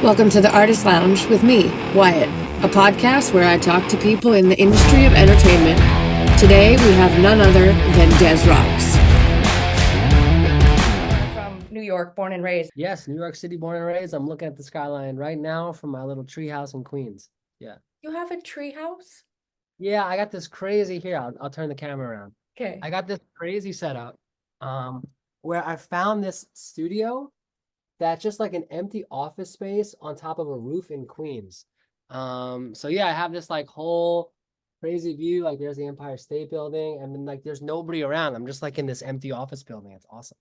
Welcome to the Artist Lounge with me, Wyatt, a podcast where I talk to people in the industry of entertainment. Today we have none other than Des Rocs. From New York, born and raised. Yes, New York City, born and raised. I'm looking at the skyline right now from my little tree house in Queens. Yeah. You have a tree house? Yeah, I got this crazy here. I'll turn the camera around. Okay. I got this crazy setup where I found this studio that's just like an empty office space on top of a roof in Queens. So yeah, I have this like whole crazy view. Like there's the Empire State Building, and then like there's nobody around. I'm just like in this empty office building. It's awesome.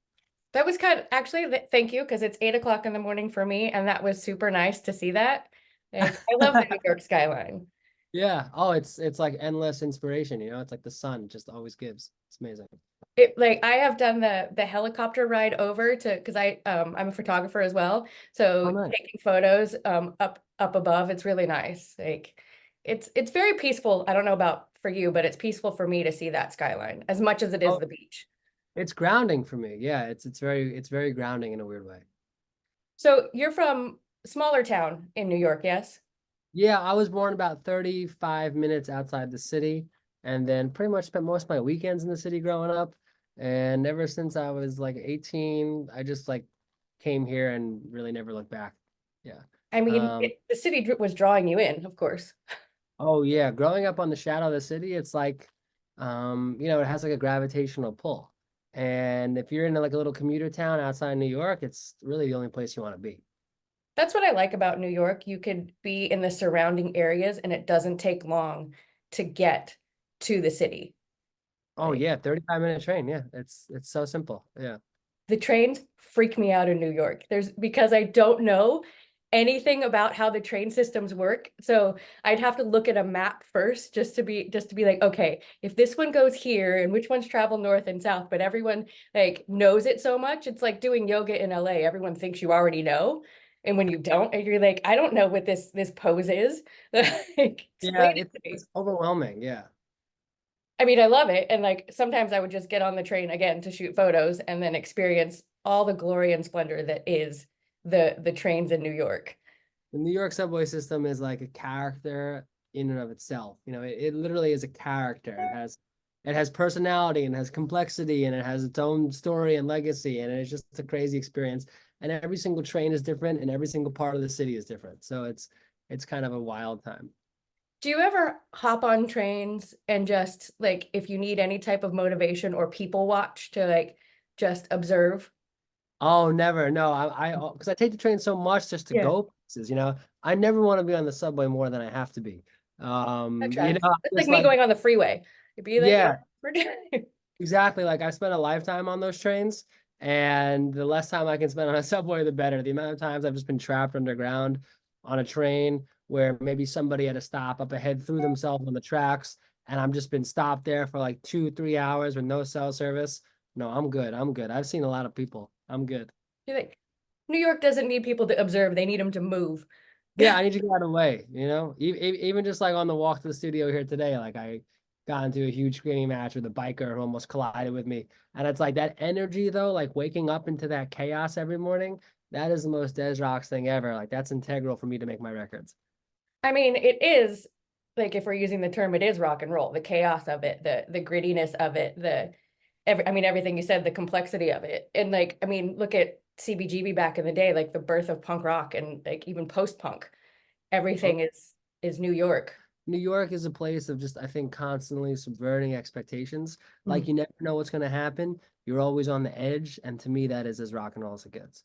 That was kind of actually, thank you, because it's 8 o'clock in the morning for me, and that was super nice to see that. Like, I love the New York skyline. Yeah. Oh, it's like endless inspiration, you know? It's like the sun just always gives. It's amazing. Like I have done the helicopter ride over to because I'm a photographer as well. Oh, So nice. taking photos up above, it's really nice. Like it's very peaceful. I don't know about for you, but it's peaceful for me to see that skyline as much as it is Oh, the beach. it's grounding for me. Yeah, it's very grounding in a weird way. So you're from smaller town in New York, yes? Yeah, I was born about 35 minutes outside the city, and then pretty much spent most of my weekends in the city growing up. And ever since I was like 18, I just like came here and really never looked back. Yeah. I mean, Um, the city was drawing you in, of course. oh yeah, growing up on the shadow of the city, it's like, it has like a gravitational pull. And if you're in like a little commuter town outside New York, it's really the only place you want to be. That's what I like about New York. You could be in the surrounding areas and it doesn't take long to get to the city. Oh Like, yeah, 35-minute train. Yeah, it's so simple. Yeah. the trains freak me out in New York. There's because I don't know anything about how the train systems work. So I'd have to look at a map first just to be like, okay, if this one goes here and which ones travel north and south, but everyone like knows it so much. It's like doing yoga in LA. Everyone thinks you already know. And when you don't, and you're like, I don't know what this pose is. Like, Yeah, explain it to me. it's overwhelming. Yeah. I mean, I love it. And like sometimes I would just get on the train again to shoot photos and then experience all the glory and splendor that is the trains in New York. The New York subway system is like a character in and of itself. It literally is a character. It has personality and has complexity and it has its own story and legacy, and it's just a crazy experience. And every single train is different and every single part of the city is different. So it's kind of a wild time. Do you ever hop on trains and just like if you need any type of motivation or people watch to like just observe? Oh, never. No, because I take the train so much just to Yeah, go places, I never want to be on the subway more than I have to be. that tracks. I'm It's like just me like, going on the freeway. It'd be like, yeah, yeah. exactly. Like I spent a lifetime on those trains, and the less time I can spend on a subway, the better. The amount of times I've just been trapped underground on a train where maybe somebody at a stop up ahead threw themselves on the tracks, and I'm just been stopped there for like 2, 3 hours with no cell service. No, I'm good. I'm good. I've seen a lot of people. I'm good. You're like, New York doesn't need people to observe, they need them to move. Yeah, I need to get out of the way, Even just like on the walk to the studio here today, like I got into a huge screaming match with a biker who almost collided with me. And it's like that energy though, like waking up into that chaos every morning, that is the most Des Rocks thing ever. Like that's integral for me to make my records. I mean, it is like if we're using the term, it is rock and roll, the chaos of it, the grittiness of it, I mean, everything you said, the complexity of it. And like, I mean, look at CBGB back in the day, like the birth of punk rock and like even post-punk. Oh, Everything is New York. New York is a place of just, I think, constantly subverting expectations. Like Mhm. you never know what's gonna happen. You're always on the edge, and to me, that is as rock and roll as it gets.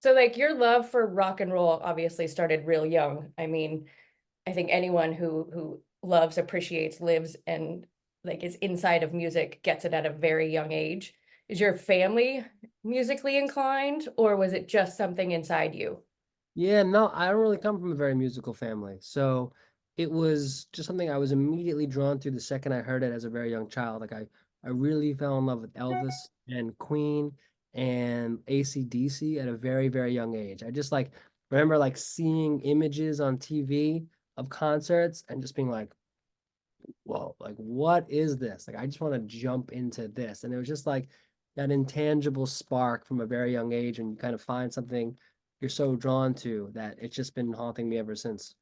So like your love for rock and roll obviously started real young. I mean, I think anyone who loves, appreciates, lives, and like is inside of music gets it at a very young age. Is your family musically inclined, or was it just something inside you? Yeah, no, I don't really come from a very musical family. So it was just something I was immediately drawn to the second I heard it as a very young child. Like I really fell in love with Elvis and Queen and AC/DC at a very, very young age. I just like remember like seeing images on TV of concerts and just being like, whoa, like what is this? Like I just want to jump into this. And it was just like that intangible spark from a very young age, and you kind of find something you're so drawn to that it's just been haunting me ever since.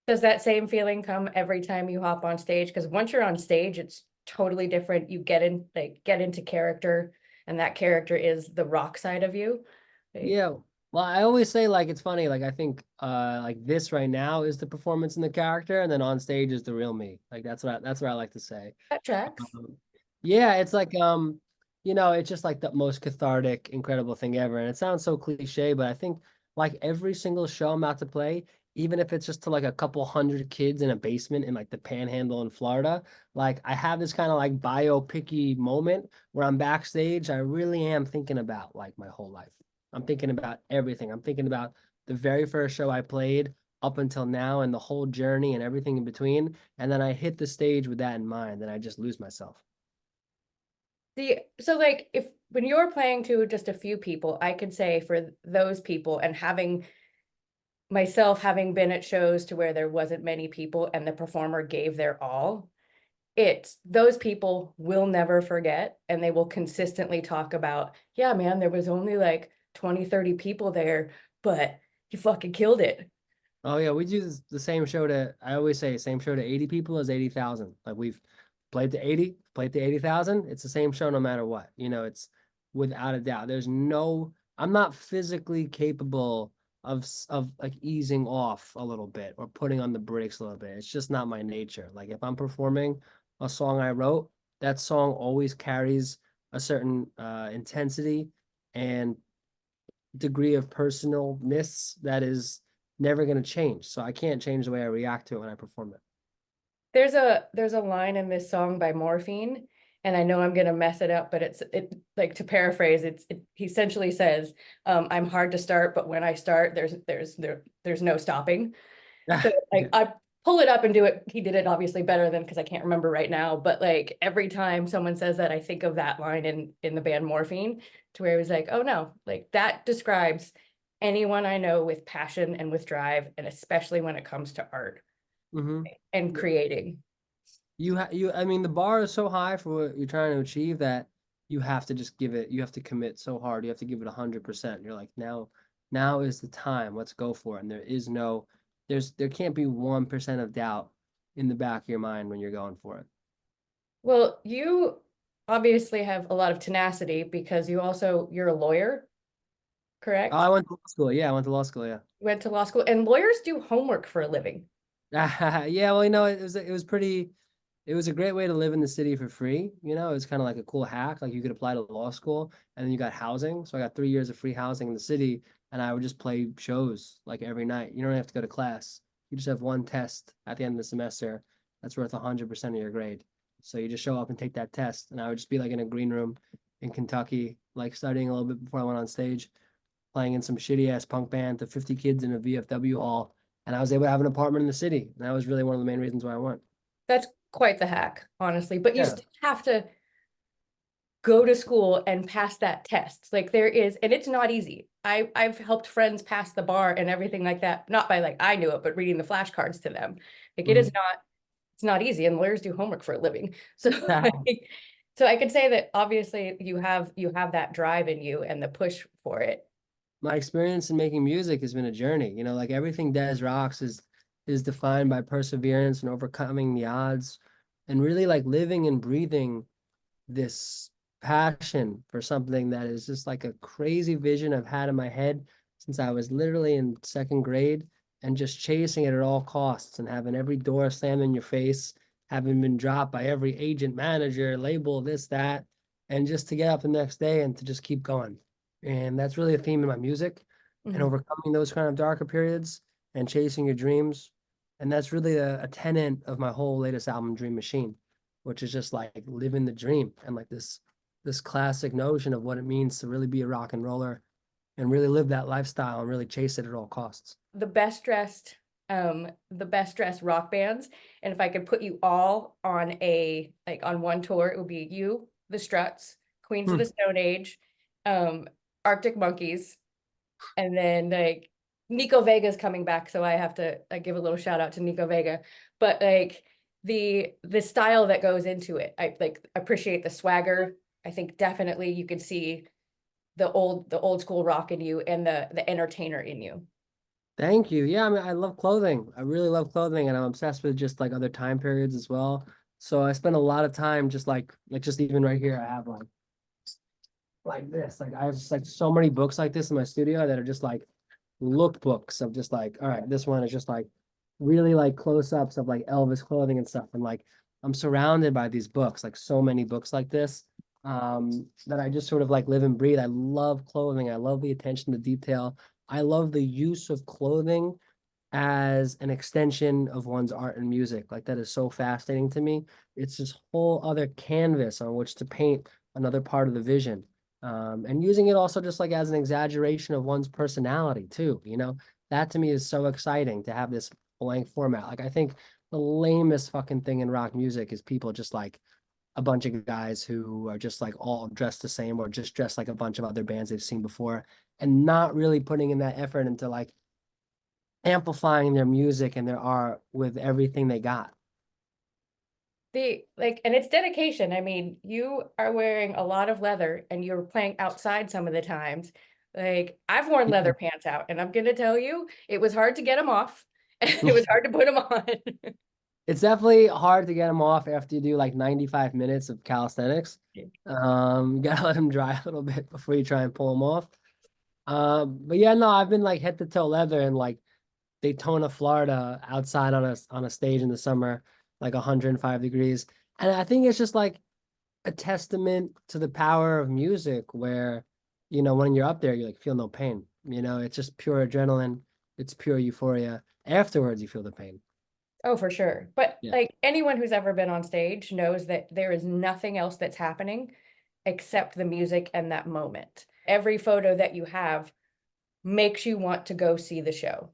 Does that same feeling come every time you hop on stage? Because once you're on stage, it's totally different. You get into character, and that character is the rock side of you. Like, Yeah. Well, I always say like it's funny, like I think like this right now is the performance and the character, and then on stage is the real me. Like that's what I like to say. that tracks. Um, yeah, it's like it's just like the most cathartic, incredible thing ever. And it sounds so cliche, but I think like every single show I'm about to play, even if it's just to like a couple hundred kids in a basement in like the Panhandle in Florida, like I have this kind of like biopicky moment where I'm backstage. I really am thinking about like my whole life. I'm thinking about everything. I'm thinking about the very first show I played up until now and the whole journey and everything in between. And then I hit the stage with that in mind, and I just lose myself. So like if when you're playing to just a few people, I could say for those people and having been at shows to where there wasn't many people and the performer gave their all, it's those people will never forget, and they will consistently talk about, yeah, man, there was only like 20, 30 people there, but you fucking killed it. Oh yeah, we do the same show to, I always say same show to 80 people as 80,000. Like we've played to 80, played to 80,000. It's the same show no matter what. It's without a doubt. I'm not physically capable of like easing off a little bit or putting on the brakes a little bit. It's just not my nature. Like if I'm performing a song I wrote, that song always carries a certain intensity and degree of personalness that is never going to change. So I can't change the way I react to it when I perform it. There's a line in this song by Morphine, and I know I'm gonna mess it up, but it like, to paraphrase, he essentially says, I'm hard to start, but when I start, there's no stopping. So like Yeah. I pull it up and do it. He did it obviously better than, because I can't remember right now. But like every time someone says that, I think of that line in the band Morphine, to where he was like, oh no, like that describes anyone I know with passion and with drive, and especially when it comes to art hmm and creating. I mean, the bar is so high for what you're trying to achieve that you have to just give it, you have to commit so hard. You have to give it 100%. You're like, now is the time. Let's go for it. And there can't be 1% of doubt in the back of your mind when you're going for it. Well, you obviously have a lot of tenacity because you're a lawyer, Oh, correct? I went to law school. Yeah, I went to law school. Yeah. You went to law school, and lawyers do homework for a living. Yeah, well, it was a great way to live in the city for free. It was kind of like a cool hack. Like you could apply to law school and then you got housing. So I got 3 years of free housing in the city, and I would just play shows like every night. You don't have to go to class. You just have one test at the end of the semester that's worth 100% of your grade. So you just show up and take that test. And I would just be like in a green room in Kentucky, like studying a little bit before I went on stage, playing in some shitty ass punk band to 50 kids in a VFW hall. And I was able to have an apartment in the city. And that was really one of the main reasons why I went. That's quite the hack, honestly. But you Yeah. still have to go to school and pass that test. Like there is, and it's not easy. I've helped friends pass the bar and everything like that, not by like I knew it, but reading the flashcards to them. Like it is Mhm. not, it's not easy, and lawyers do homework for a living. So like, so I could say that obviously you have that drive in you and the push for it. My experience in making music has been a journey. Like everything Des rocks is defined by perseverance and overcoming the odds and really like living and breathing this passion for something that is just like a crazy vision I've had in my head since I was literally in second grade, and just chasing it at all costs and having every door slammed in your face, having been dropped by every agent, manager, label, this, that, and just to get up the next day and to just keep going. And that's really a theme in my music, and Mhm. overcoming those kind of darker periods and chasing your dreams. And that's really a tenet of my whole latest album, Dream Machine, which is just like living the dream and like this classic notion of what it means to really be a rock and roller and really live that lifestyle and really chase it at all costs. The best dressed, the best dressed rock bands. And if I could put you all on on one tour, it would be you, the Struts, Queens of Hmm. the Stone Age, um, Arctic Monkeys, and then like Nico Vega's coming back, so I have to give a little shout out to Nico Vega. But like the style that goes into it, I like appreciate the swagger. I think definitely you could see the old school rock in you and the entertainer in you. Thank you. Yeah, I mean, I love clothing. I really love clothing, and I'm obsessed with just like other time periods as well. So I spend a lot of time just like just even right here, I have like this. Like I have just, like so many books like this in my studio that are just like lookbooks of just like, all right, this one is just like really like close-ups of like Elvis clothing and stuff. And like I'm surrounded by these books, like so many books like this, that I just sort of like live and breathe. I love clothing. I love the attention to detail. I love the use of clothing as an extension of one's art and music. Like that is so fascinating to me. It's this whole other canvas on which to paint another part of the vision. And using it also just like as an exaggeration of one's personality too, you know, that to me is so exciting to have this blank format. Like I think the lamest fucking thing in rock music is people just like a bunch of guys who are just like all dressed the same or just dressed like a bunch of other bands they've seen before and not really putting in that effort into like amplifying their music and their art with everything they got. And it's dedication. I mean, you are wearing a lot of leather and you're playing outside some of the times. Like I've worn leather pants out, and I'm gonna tell you, it was hard to get them off. And it was hard to put them on. It's definitely hard to get them off after you do like 95 minutes of calisthenics. You gotta let them dry a little bit before you try and pull them off. But yeah, no, I've been like head to toe leather in like Daytona, Florida, outside on a stage in the summer, like 105 degrees. And I think it's just like a testament to the power of music where, you know, when you're up there, you like feel no pain. You know, it's just pure adrenaline. It's pure euphoria. Afterwards, you feel the pain. Oh, for sure. But Yeah. like anyone who's ever been on stage knows that there is nothing else that's happening except the music and that moment. Every photo that you have makes you want to go see the show.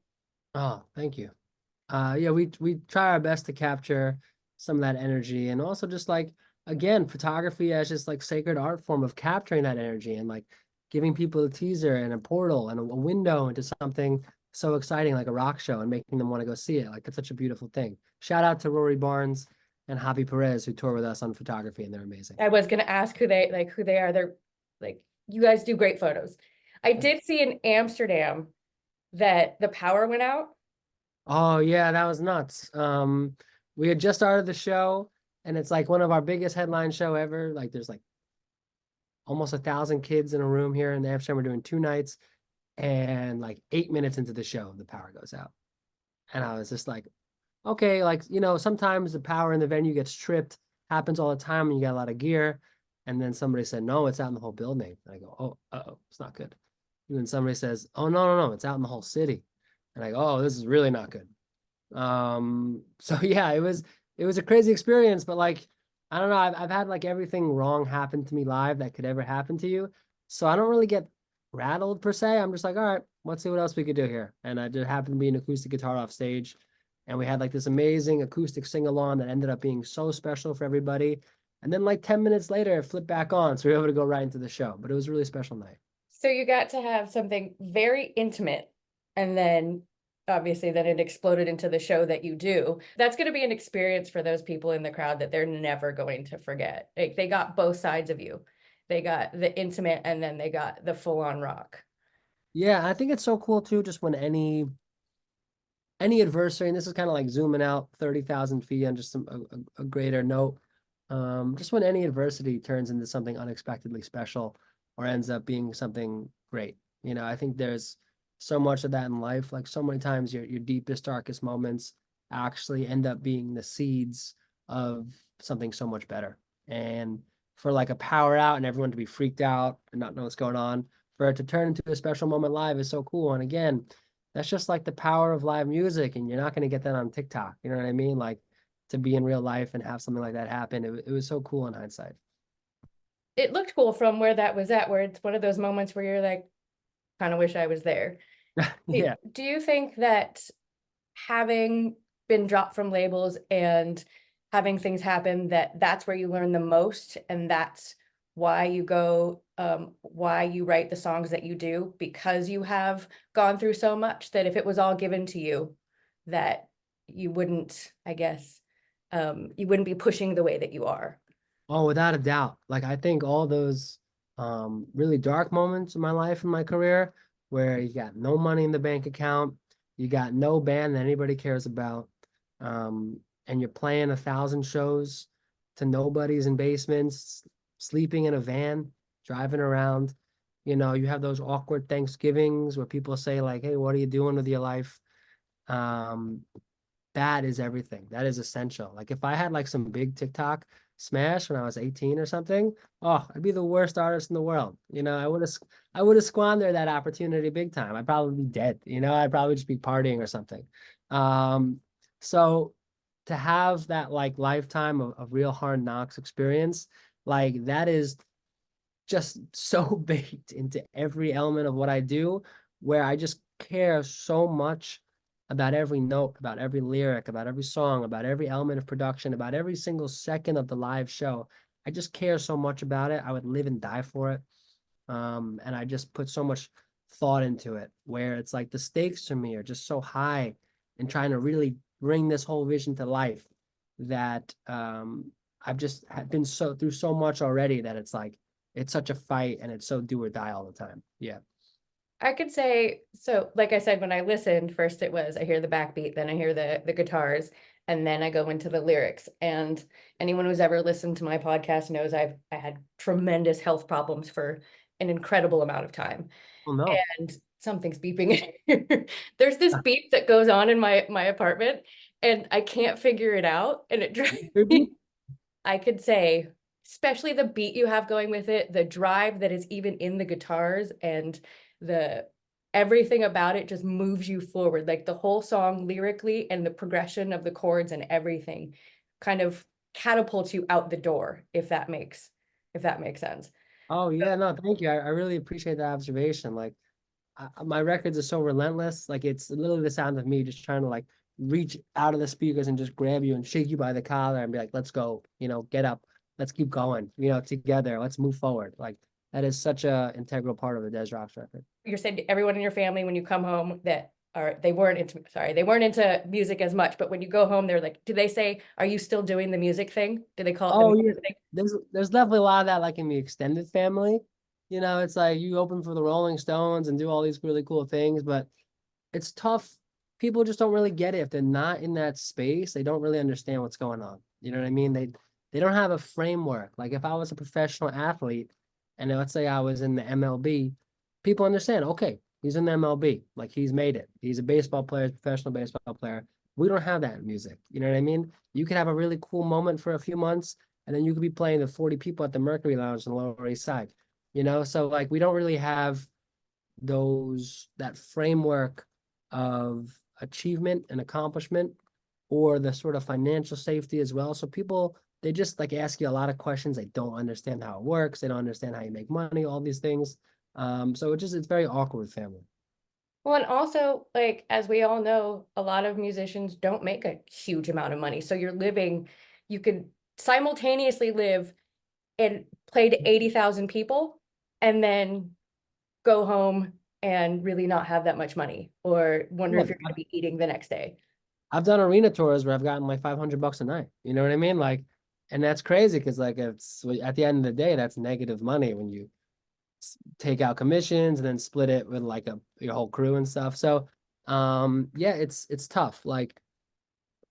Oh, thank you. Yeah, we try our best to capture some of that energy and also just like again, photography as just like sacred art form of capturing that energy and like giving people a teaser and a portal and a window into something so exciting like a rock show and making them want to go see it. Like it's such a beautiful thing. Shout out to Rory Barnes and Javi Perez who tour with us on photography and they're amazing. I was gonna ask who they are. They're like, you guys do great photos. I did see in Amsterdam that the power went out. Oh yeah, that was nuts. We had just started the show and it's like one of our biggest headline show ever. Like there's like almost 1,000 kids in a room here in Amsterdam. We're doing 2 nights, and like 8 minutes into the show, the power goes out. And I was just like, okay, like, you know, sometimes the power in the venue gets tripped, happens all the time when you got a lot of gear. And then somebody said, no, it's out in the whole building. And I go, oh, uh-oh, it's not good. And then somebody says, oh, no, no, no, it's out in the whole city. And I go, oh, this is really not good. So yeah, it was a crazy experience, but like I don't know, I've had like everything wrong happen to me live that could ever happen to you. So I don't really get rattled per se. I'm just like, all right, let's see what else we could do here. And I just happened to be an acoustic guitar off stage. And we had like this amazing acoustic sing-along that ended up being so special for everybody. And then like 10 minutes later, it flipped back on. So we were able to go right into the show. But it was a really special night. So you got to have something very intimate, and then obviously then it exploded into the show that you do. That's going to be an experience for those people in the crowd that they're never going to forget. Like they got both sides of you. They got the intimate and then they got the full-on rock. Yeah, I think it's so cool too, just when any adversary, and this is kind of like zooming out 30,000 feet on just a greater note. Just when any adversity turns into something unexpectedly special or ends up being something great. You know, I think there's so much of that in life. Like so many times your deepest, darkest moments actually end up being the seeds of something so much better. And for like a power out and everyone to be freaked out and not know what's going on, for it to turn into a special moment live is so cool. And again, that's just like the power of live music, and you're not going to get that on TikTok. You know what I mean? Like to be in real life and have something like that happen, it was so cool in hindsight. It looked cool from where that was at, where it's one of those moments where you're like, kind of wish I was there. Yeah. Do you think that having been dropped from labels and having things happen, that's where you learn the most, and that's why you go why you write the songs that you do, because you have gone through so much, that if it was all given to you, that you wouldn't, I guess, you wouldn't be pushing the way that you are. Oh, without a doubt. Like I think all those really dark moments in my life and my career where you got no money in the bank account, you got no band that anybody cares about, and you're playing 1,000 shows to nobodies in basements, sleeping in a van, driving around. You have those awkward Thanksgivings where people say like, "Hey, what are you doing with your life?" Um, that is everything. That is essential. Like if I had like some big TikTok smash when I was 18 or something, oh, I'd be the worst artist in the world. I would have squandered that opportunity big time. I'd probably be dead. I'd probably just be partying or something. Um, so to have that like lifetime of real hard knocks experience, like that is just so baked into every element of what I do, where I just care so much about every note, about every lyric, about every song, about every element of production, about every single second of the live show. I just care so much about it. I would live and die for it. And I just put so much thought into it, where it's like the stakes for me are just so high and trying to really bring this whole vision to life that I've just been so through so much already that it's like it's such a fight and it's so do or die all the time. Yeah. I could say, so like I said, when I listened, first it was I hear the backbeat, then I hear the guitars, and then I go into the lyrics. And anyone who's ever listened to my podcast knows I had tremendous health problems for an incredible amount of time. Oh no. And something's beeping. There's this beep that goes on in my apartment, and I can't figure it out, and it drives me. I could say, especially the beat you have going with it, the drive that is even in the guitars, and the everything about it just moves you forward. Like the whole song lyrically and the progression of the chords and everything kind of catapults you out the door, if that makes sense. Oh yeah, no, thank you. I really appreciate that observation. Like my records are so relentless. Like it's literally the sound of me just trying to like reach out of the speakers and just grab you and shake you by the collar and be like, let's go, get up, let's keep going, together, let's move forward. Like that is such a integral part of the Des Rocs record. You're saying to everyone in your family when you come home that are they weren't into music as much, but when you go home, they're like, do they say, are you still doing the music thing? Do they call it the Oh yeah, music thing? there's definitely a lot of that like in the extended family. It's like you open for the Rolling Stones and do all these really cool things, but it's tough. People just don't really get it if they're not in that space. They don't really understand what's going on. You know what I mean? They don't have a framework. Like if I was a professional athlete and let's say I was in the MLB, people understand, okay, he's in the MLB. Like he's made it. He's a baseball player, professional baseball player. We don't have that in music. You know what I mean? You could have a really cool moment for a few months, and then you could be playing to 40 people at the Mercury Lounge in the Lower East Side. So like we don't really have that framework of achievement and accomplishment or the sort of financial safety as well. So people, they just like ask you a lot of questions. They don't understand how it works. They don't understand how you make money, all these things. So it's very awkward with family. Well, and also, like, as we all know, a lot of musicians don't make a huge amount of money. So you could simultaneously live and play to 80,000 people and then go home and really not have that much money or wonder if Look, you're going to be eating the next day. I've done arena tours where I've gotten like $500 a night. You know what I mean? Like, and that's crazy because like it's at the end of the day, that's negative money when you take out commissions and then split it with like your whole crew and stuff. So yeah, it's tough. Like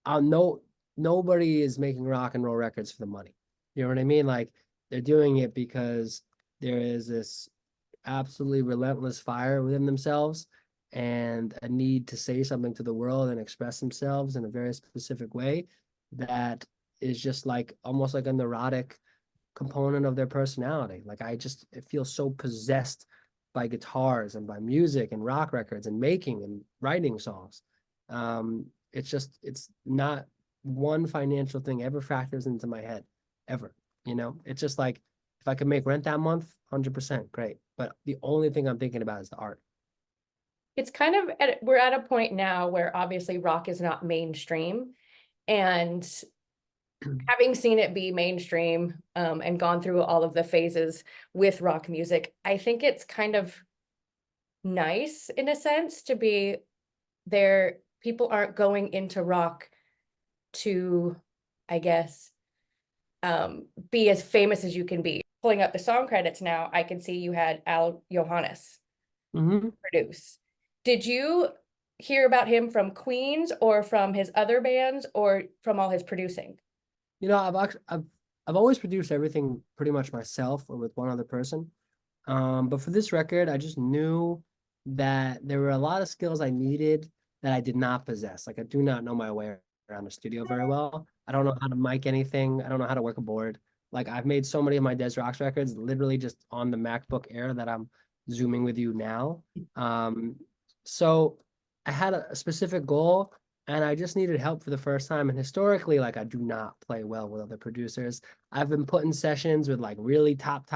I'll no nobody is making rock and roll records for the money. You know what I mean? Like they're doing it because there is this absolutely relentless fire within themselves and a need to say something to the world and express themselves in a very specific way that is just like almost like a neurotic component of their personality. Like it feels so possessed by guitars and by music and rock records and making and writing songs. It's not one financial thing ever factors into my head ever. It's just like if I could make rent that month, 100% great. But the only thing I'm thinking about is the art. It's kind of we're at a point now where obviously rock is not mainstream, and having seen it be mainstream and gone through all of the phases with rock music, I think it's kind of nice in a sense to be there. People aren't going into rock to, I guess, be as famous as you can be. pulling up the song credits now, I can see you had Al Johannes produce. Did you hear about him from Queens or from his other bands or from all his producing? You know, I've always produced everything pretty much myself or with one other person. But for this record, I just knew that there were a lot of skills I needed that I did not possess. Like I do not know my way around the studio very well. I don't know how to mic anything. I don't know how to work a board. Like I've made so many of my Des Rocs records literally just on the MacBook Air that I'm zooming with you now. So I had a specific goal and I just needed help for the first time. And historically, like I do not play well with other producers. I've been put in sessions with like really top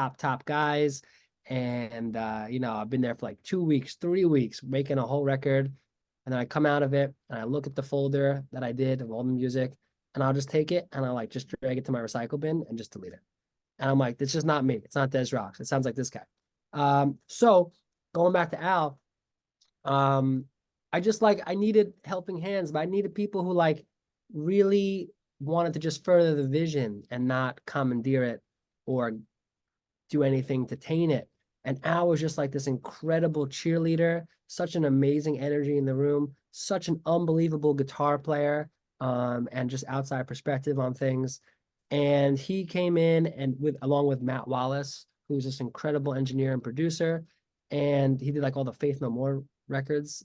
guys. And you know, I've been there for like 2 weeks, 3 weeks, making a whole record. And then I come out of it and I look at the folder that I did of all the music, and I'll just take it and I'll like just drag it to my recycle bin and just delete it. And I'm like, this is not me. It's not Des Rocs. It sounds like this guy. So going back to Al, I just like I needed helping hands, but I needed people who like really wanted to just further the vision and not commandeer it or do anything to taint it. And Al was just like this incredible cheerleader, such an amazing energy in the room, such an unbelievable guitar player, and just outside perspective on things. And he came in and with along with Matt Wallace, who's this incredible engineer and producer, and he did like all the Faith No More records.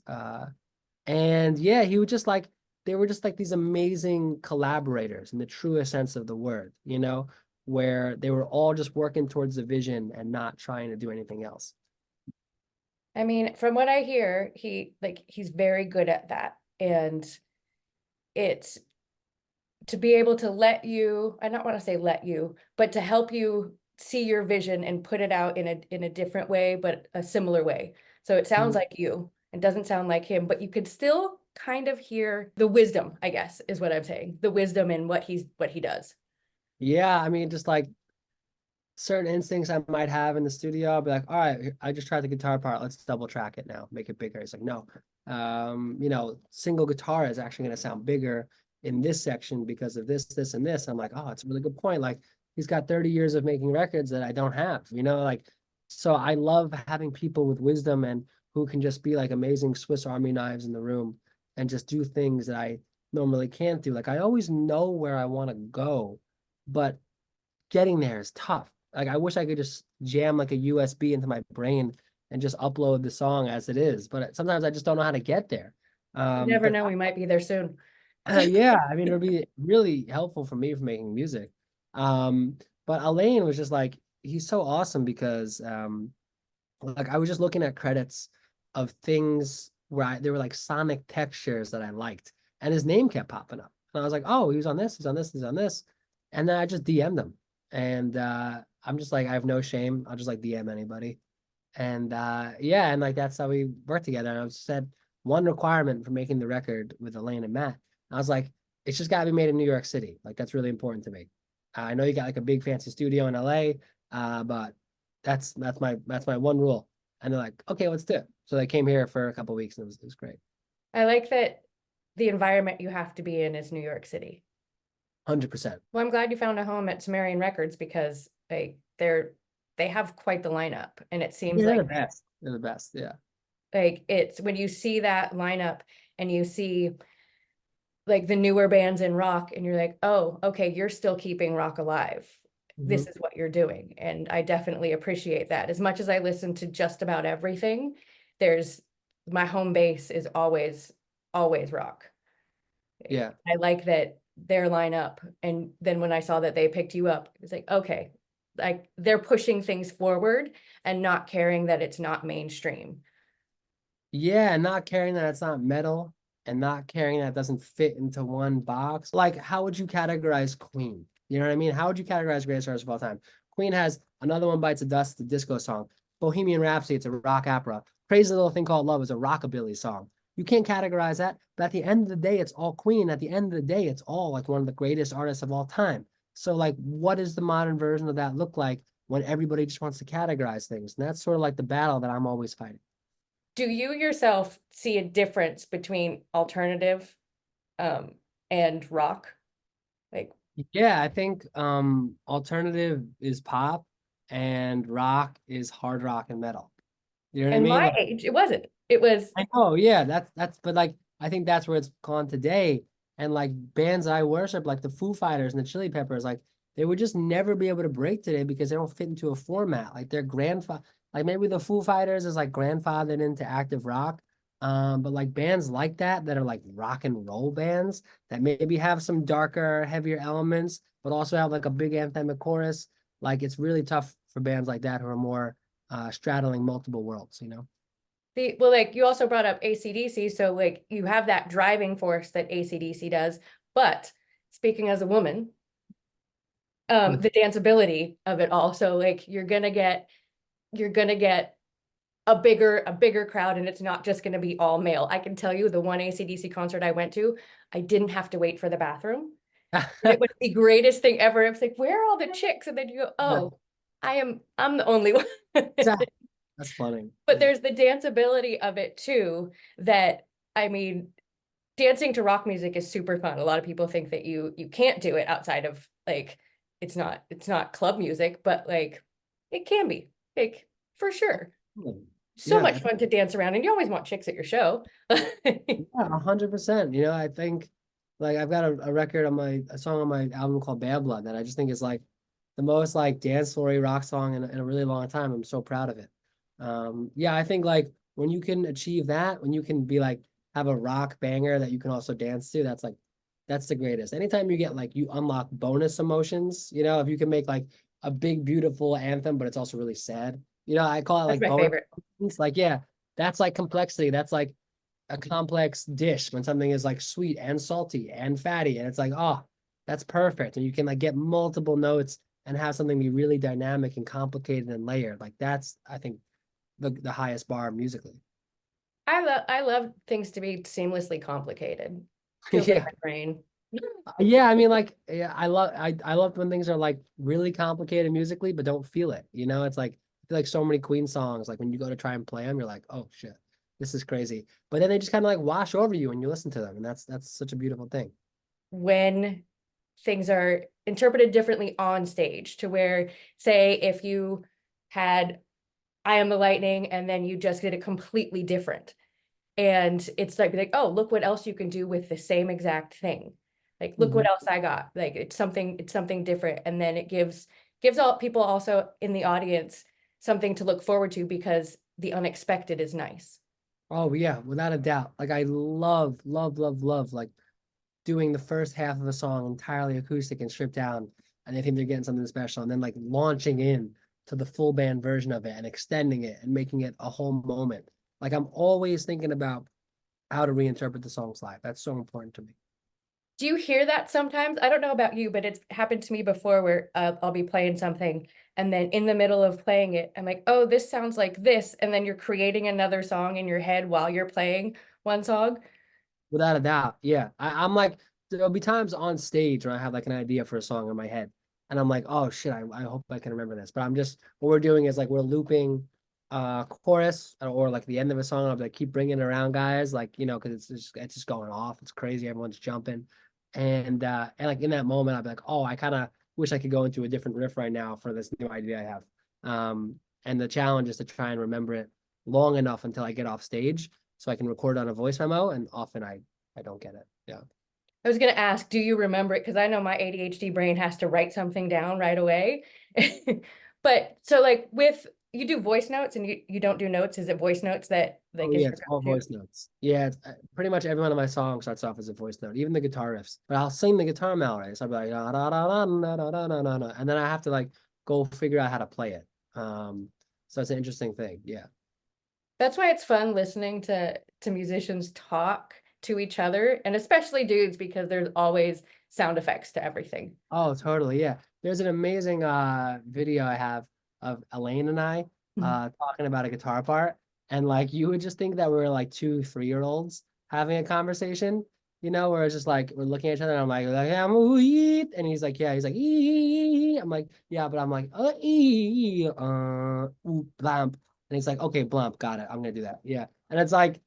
And yeah, he was just like they were just like these amazing collaborators in the truest sense of the word, you know, where they were all just working towards the vision and not trying to do anything else. I mean, from what I hear, he's very good at that. And it's to be able to let you, I don't want to say let you, but to help you see your vision and put it out in a different way, but a similar way. So it sounds like you. It doesn't sound like him, but you could still kind of hear the wisdom, I guess, is what I'm saying. The wisdom in what he does. Yeah, I mean, just like certain instincts I might have in the studio, I'll be like, all right, I just tried the guitar part. Let's double track it now, make it bigger. It's like, no, you know, single guitar is actually going to sound bigger in this section because of this, and this. I'm like, oh, it's a really good point. Like he's got 30 years of making records that I don't have, you know, like, so I love having people with wisdom and who can just be like amazing Swiss Army knives in the room and just do things that I normally can't do. Like I always know where I want to go, but getting there is tough. Like I wish I could just jam like a USB into my brain and just upload the song as it is, but sometimes I just don't know how to get there. You never But know, we might be there soon. yeah, I mean, it would be really helpful for me for making music. But Elaine was just like, he's so awesome because like I was just looking at credits of things where there were like sonic textures that I liked, and his name kept popping up. And I was like, oh, he was on this, he's on this, he's on this. And then I just DM'd him. And I'm just like, I have no shame. I'll just like DM anybody. And yeah, and like that's how we worked together. And I said one requirement for making the record with Elaine and Matt. I was like, it's just gotta be made in New York City. Like that's really important to me. I know you got like a big fancy studio in LA, but that's my one rule. And they're like, okay, let's do it. So they came here for a couple of weeks and it was great. I like that the environment you have to be in is New York City. 100%. Well, I'm glad you found a home at Sumerian Records because they have quite the lineup, and it seems They're like the best. They're the best. Yeah. like it's when you see that lineup and you see like the newer bands in rock and you're like, oh, okay, you're still keeping rock alive. This is what you're doing. And I definitely appreciate that. As much as I listen to just about everything, there's my home base is always rock. Yeah. I like that their lineup. And then when I saw that they picked you up, it was like, okay, like they're pushing things forward and not caring that it's not mainstream. Yeah, and not caring that it's not metal and not caring that it doesn't fit into one box. Like, how would you categorize Queen? You know what I mean? How would you categorize greatest artists of all time? Queen has Another One Bites the Dust, the disco song. Bohemian Rhapsody, it's a rock opera. Crazy Little Thing Called Love is a rockabilly song. You can't categorize that, but at the end of the day, it's all Queen. At the end of the day, it's all like one of the greatest artists of all time. So, like, what does the modern version of that look like when everybody just wants to categorize things? And that's sort of like the battle that I'm always fighting. Do you yourself see a difference between alternative and rock? Like, Yeah, I think alternative is pop and rock is hard rock and metal. You know what I And mean? my Like, age, it wasn't. It was I know, yeah, but like I think that's where it's gone today. And like bands I worship, like the Foo Fighters and the Chili Peppers, like they would just never be able to break today because they don't fit into a format. Like their grandfather, like maybe the Foo Fighters is like grandfathered into active rock. But like bands like that are like rock and roll bands that maybe have some darker, heavier elements, but also have like a big anthemic chorus. Like it's really tough for bands like that who are more straddling multiple worlds, you know? the well, like you also brought up AC/DC, so like you have that driving force that AC/DC does. But speaking as a woman, the danceability of it all. So like you're gonna get a bigger crowd, and it's not just gonna be all male. I can tell you the one AC/DC concert I went to, I didn't have to wait for the bathroom. And it was the greatest thing ever. It was like, where are all the chicks? And then you go, Yeah. oh, I'm the only one. That's funny. But there's the danceability of it too, that I mean, dancing to rock music is super fun. A lot of people think that you can't do it outside of like it's not club music, but like it can be. Like for sure. So Yeah, much fun to dance around, and you always want chicks at your show. yeah, 100%. You know, I think like I've got a record on a song on my album called Bad Blood that I just think is like the most like dance floor rock song in a really long time. I'm so proud of it. Yeah, I think like when you can achieve that, when you can be like have a rock banger that you can also dance to, that's the greatest. Anytime you get like you unlock bonus emotions, you know, if you can make like a big beautiful anthem, but it's also really sad. You know, I call it That's like my bonus. favorite. Like, yeah, that's like complexity. That's like a complex dish when something is like sweet and salty and fatty. And it's like, oh, that's perfect. And you can like get multiple notes and have something be really dynamic and complicated and layered. Like that's, I think, the highest bar musically. I love things to be seamlessly complicated. Feels like Yeah. my brain. Yeah, I mean, like, yeah, I love when things are like really complicated musically, but don't feel it. You know, it's like I feel like so many Queen songs, like when you go to try and play them, you're like, oh shit, this is crazy. But then they just kind of like wash over you when you listen to them, and that's such a beautiful thing. When things are interpreted differently on stage, to where, say, if you had I Am the Lightning and then you just did it completely different. And it's like, oh, look what else you can do with the same exact thing. Like, look what Mhm. else I got. Like it's something different. And then it gives all people also in the audience something to look forward to, because the unexpected is nice. Oh yeah, without a doubt. Like I love like doing the first half of a song entirely acoustic and stripped down, and they think they're getting something special, and then like launching in to the full band version of it and extending it and making it a whole moment. Like I'm always thinking about how to reinterpret the songs live. That's so important to me. Do you hear that sometimes? I don't know about you, but it's happened to me before where I'll be playing something, and then in the middle of playing it, I'm like, oh, this sounds like this. And then you're creating another song in your head while you're playing one song. Without a doubt. Yeah. I'm like, there'll be times on stage where I have like an idea for a song in my head. And I'm like, oh shit, I hope I can remember this. But I'm just, what we're doing is like we're looping chorus or like the end of a song. I'll be like, keep bringing it around, guys. Like, you know, because it's just going off. It's crazy. Everyone's jumping. And like in that moment, I'll be like, oh, I kind of wish I could go into a different riff right now for this new idea I have. And the challenge is to try and remember it long enough until I get off stage so I can record on a voice memo, and often I don't get it. Yeah. I was gonna ask, do you remember it? Because I know my ADHD brain has to write something down right away. But so like with you do voice notes and you don't do notes. Is it voice notes that Oh is yeah, your it's all go-to? voice notes. Yeah, it's, pretty much every one of my songs starts off as a voice note, even the guitar riffs. But I'll sing the guitar melody, so I'll be like da, da, da, da, da, da, da, da, da, da, and then I have to like go figure out how to play it. So it's an interesting thing. Yeah. That's why it's fun listening to musicians talk to each other, and especially dudes, because there's always sound effects to everything. Oh, totally. Yeah. There's an amazing video I have of Elaine and I Mhm. talking about a guitar part. And like you would just think that we were like 2 3-year-olds having a conversation, you know, where it's just like we're looking at each other and I'm like, yeah, I'm and he's like, yeah, he's like, I'm like, yeah, but I'm like, ooh, blamp. And he's like, okay, blamp, got it. I'm gonna do that. Yeah. And it's like,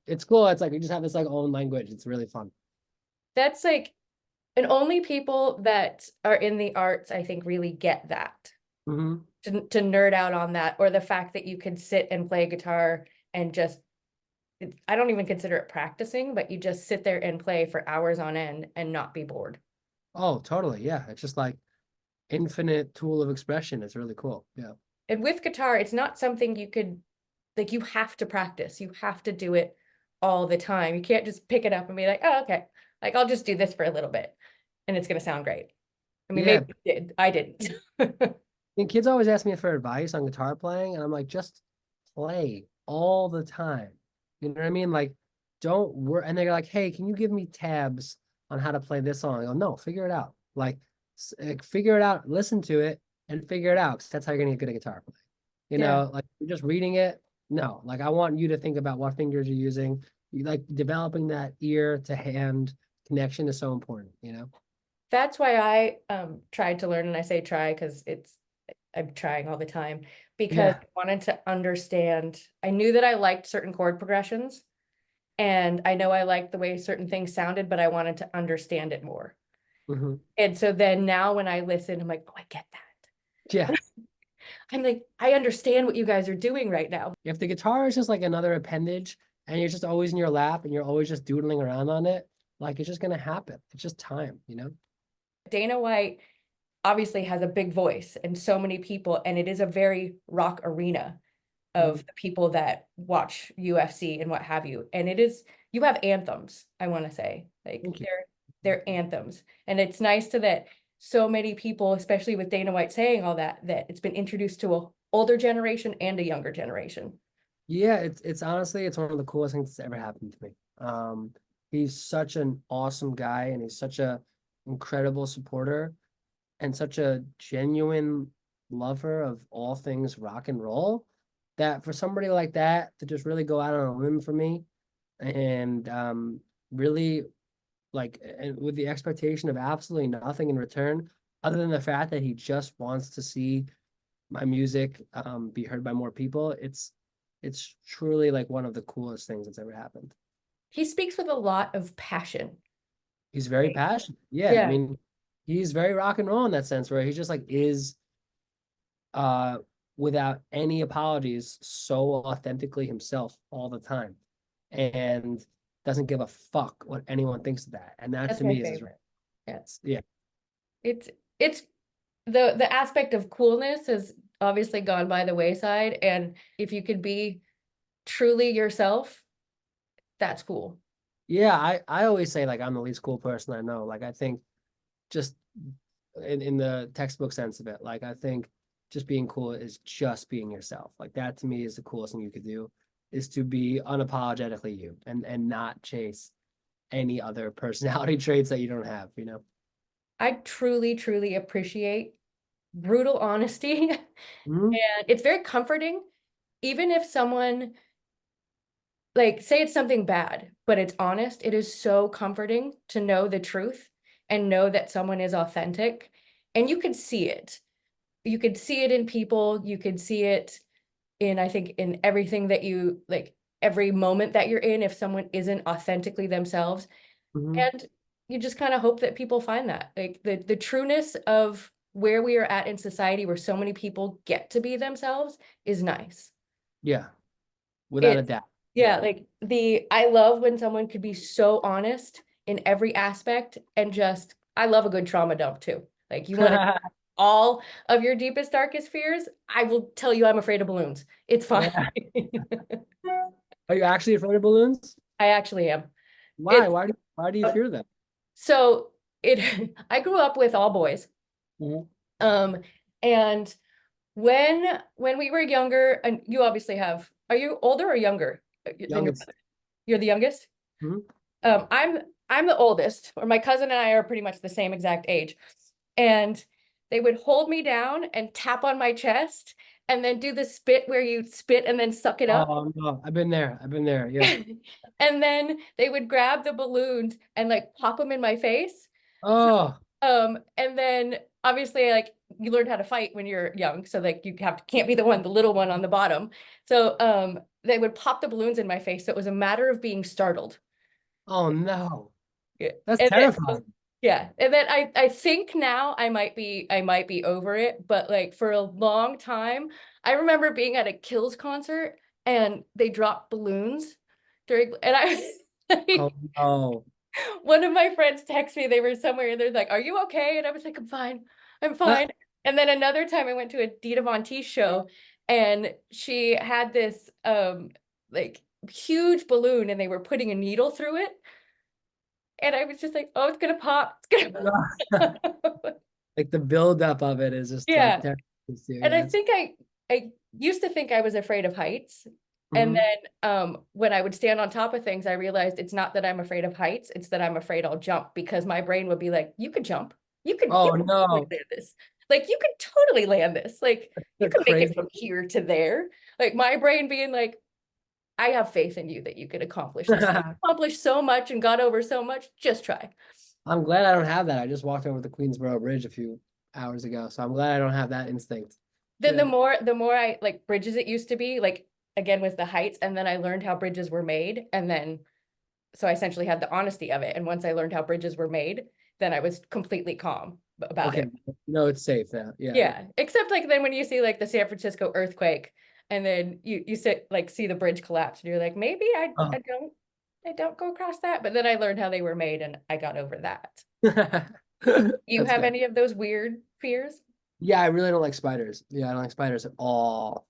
it's cool. It's like we just have this like own language. It's really fun. That's like, and only people that are in the arts, I think, really get that. Hmm. to nerd out on that, or the fact that you could sit and play guitar and just, I don't even consider it practicing, but you just sit there and play for hours on end and not be bored. Oh, totally. Yeah. It's just like infinite tool of expression. It's really cool. Yeah. And with guitar, it's not something you could, like, you have to practice. You have to do it all the time. You can't just pick it up and be like, oh, okay, like I'll just do this for a little bit and it's gonna sound great. I mean, Yeah. maybe it did. I didn't. And kids always ask me for advice on guitar playing, and I'm like, just play all the time. You know what I mean? Like, don't worry. And they're like, hey, can you give me tabs on how to play this song? I go, no, figure it out. Like, figure it out, listen to it, and figure it out. 'Cause that's how you're gonna get good at guitar playing. You Yeah. know, like you're just reading it. No, like I want you to think about what fingers you're using. You like developing that ear to hand connection is so important, you know? That's why I tried to learn, and I say try because I'm trying all the time, because Yeah. I wanted to understand. I knew that I liked certain chord progressions, and I know I liked the way certain things sounded, but I wanted to understand it more. Hmm. And so then now when I listen, I'm like, oh, I get Yeah. that. I'm like, I understand what you guys are doing right now. If the guitar is just like another appendage and you're just always in your lap and you're always just doodling around on it, like it's just gonna happen. It's just time, you know? Dana White obviously has a big voice and so many people, and it is a very rock arena Mhm. of the people that watch UFC and what have you. And it is, you have anthems, I want to say. Like Thank you. they're anthems. And it's nice to that so many people, especially with Dana White saying all that, that it's been introduced to a older generation and a younger generation. Yeah, it's honestly it's one of the coolest things that's ever happened to me. He's such an awesome guy and he's such a incredible supporter and such a genuine lover of all things rock and roll that for somebody like that to just really go out on a limb for me and really like and with the expectation of absolutely nothing in return other than the fact that he just wants to see my music be heard by more people. It's truly like one of the coolest things that's ever happened. He speaks with a lot of passion. He's very Like, passionate. Yeah, I yeah, mean, he's very rock and roll in that sense where he just like is uh without any apologies so authentically himself all the time and doesn't give a fuck what anyone thinks of that. And that that's to my me is his favorite. Yeah. yeah. It's the aspect of coolness has obviously gone by the wayside. And if you could be truly yourself, that's cool. Yeah, I always say like I'm the least cool person I know. Like I think just in the textbook sense of it, like I think just being cool is just being yourself. Like that to me is the coolest thing you could do is to be unapologetically you and not chase any other personality traits that you don't have, you know? I truly, truly appreciate brutal honesty. And Mhm. it's very comforting, even if someone, like, say it's something bad, but it's honest. It is so comforting to know the truth and know that someone is authentic. And you could see it. You could see it in people. You could see it in, I think, in everything that you like, every moment that you're in, if someone isn't authentically themselves. Mhm. And you just kind of hope that people find that, like the trueness of where we are at in society, where so many people get to be themselves, is nice. Yeah, without a It's, doubt. yeah, Yeah. like I love when someone could be so honest in every aspect, and just, I love a good trauma dump too. Like, you want to all of your deepest, darkest fears, I will tell you I'm afraid of balloons. It's fine. Yeah. Are you actually afraid of balloons? I actually am. Why? It's Why do you fear them? so it I grew up with all boys. Mhm. Um, and when we were younger, and you obviously have, are you older or younger than your Youngest. brother? You're the youngest? Mhm. I'm the oldest, or my cousin and I are pretty much the same exact age. And they would hold me down and tap on my chest and then do the spit where you spit and then suck it up. Oh no, I've been there. I've been there. Yeah. And then they would grab the balloons and like pop them in my face. Oh, And then obviously, like, you learn how to fight when you're young, so like you can't be the little one on the bottom. So they would pop the balloons in my face. So it was a matter of being startled. oh no. Yeah. That's And then terrifying. Yeah. And then I think now I might be over it, but like for a long time, I remember being at a Kills concert and they dropped balloons during, and I Oh no. one of my friends texted me, they were somewhere and they're like, "Are you okay?" And I was like, I'm Ah, fine. And then another time I went to a Dita Von Teese show and she had this like huge balloon and they were putting a needle through it. And I was just like, "Oh, it's gonna pop. It's gonna pop." like the buildup of it is just like Yeah. terrible. And Yeah, I it's think I used to think I was afraid of heights. And mhm. then when I would stand on top of things, I realized it's not that I'm afraid of heights, it's that I'm afraid I'll jump because my brain would be like, you could jump. You Oh could totally no, land this. Like you could totally land this. Like you the could make it crazy. from here to there. Like my brain being like, I have faith in you that you could accomplish this. You accomplished so much and got over so much. Just try. I'm glad I don't have that. I just walked over the Queensboro Bridge a few hours ago, so I'm glad I don't have that instinct. Then Yeah. the more I like bridges it used to be, like again with the heights, and then I learned how bridges were made, and then so I essentially had the honesty of it. And once I learned how bridges were made, then I was completely calm about Okay, it. no, it's safe now. Yeah. Yeah. Except like then when you see like the San Francisco earthquake and then you sit like see the bridge collapse and you're like, maybe Oh. I don't go across that. But then I learned how they were made and I got over that. You That's have good. any of those weird fears? Yeah, I really don't like spiders. Yeah, I don't like spiders at all.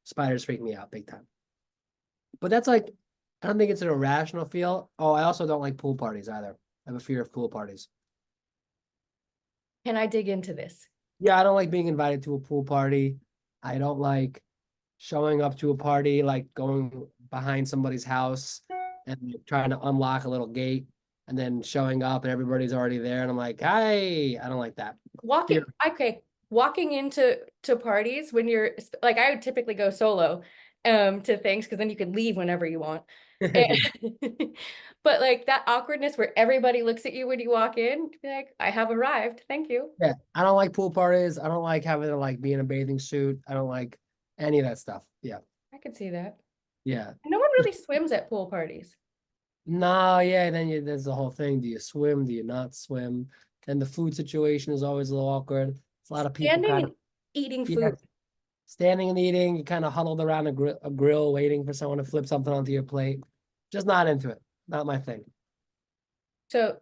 Spiders freak me out big time. But that's like, I don't think it's an irrational feel. Oh, I also don't like pool parties either. I have a fear of pool parties. Can I dig into this? Yeah, I don't like being invited to a pool party. I don't like showing up to a party, like going behind somebody's house and like, trying to unlock a little gate and then showing up and everybody's already there. And I'm like, hi, I don't like that. Walking, Fear. okay, walking into parties when you're like I would typically go solo to things because then you could leave whenever you want. And, Yeah. but like that awkwardness where everybody looks at you when you walk in, be like, I have arrived. Thank you. Yeah. I don't like pool parties. I don't like having to like be in a bathing suit. I don't like any of that stuff. Yeah. I could see that. Yeah. No one really swims at pool parties. No, yeah, then there's the whole thing. Do you swim? Do you not swim? And the food situation is always a little awkward. It's a lot of people Standing kind and of, eating yeah, food. standing and eating, you kind of huddled around a grill waiting for someone to flip something onto your plate. Just not into it. Not my thing. So,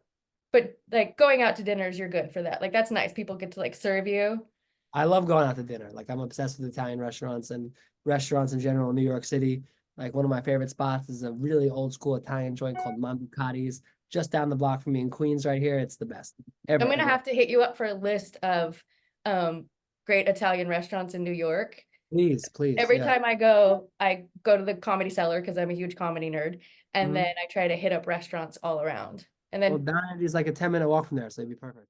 but like going out to dinners, you're good for that. Like that's nice. People get to like serve you. I love going out to dinner. Like I'm obsessed with Italian restaurants and restaurants in general in New York City. Like one of my favorite spots is a really old school Italian joint called Mambucati's, just down the block from me in Queens right here. It's the best I'm ever, gonna ever. have to hit you up for a list of um great Italian restaurants in New York. Please, please. Every Yeah. time I go to the Comedy Cellar because I'm a huge comedy nerd, and then Mhm. I try to hit up restaurants all around. And Well, then Don is like a 10-minute walk from there, so it'd be perfect.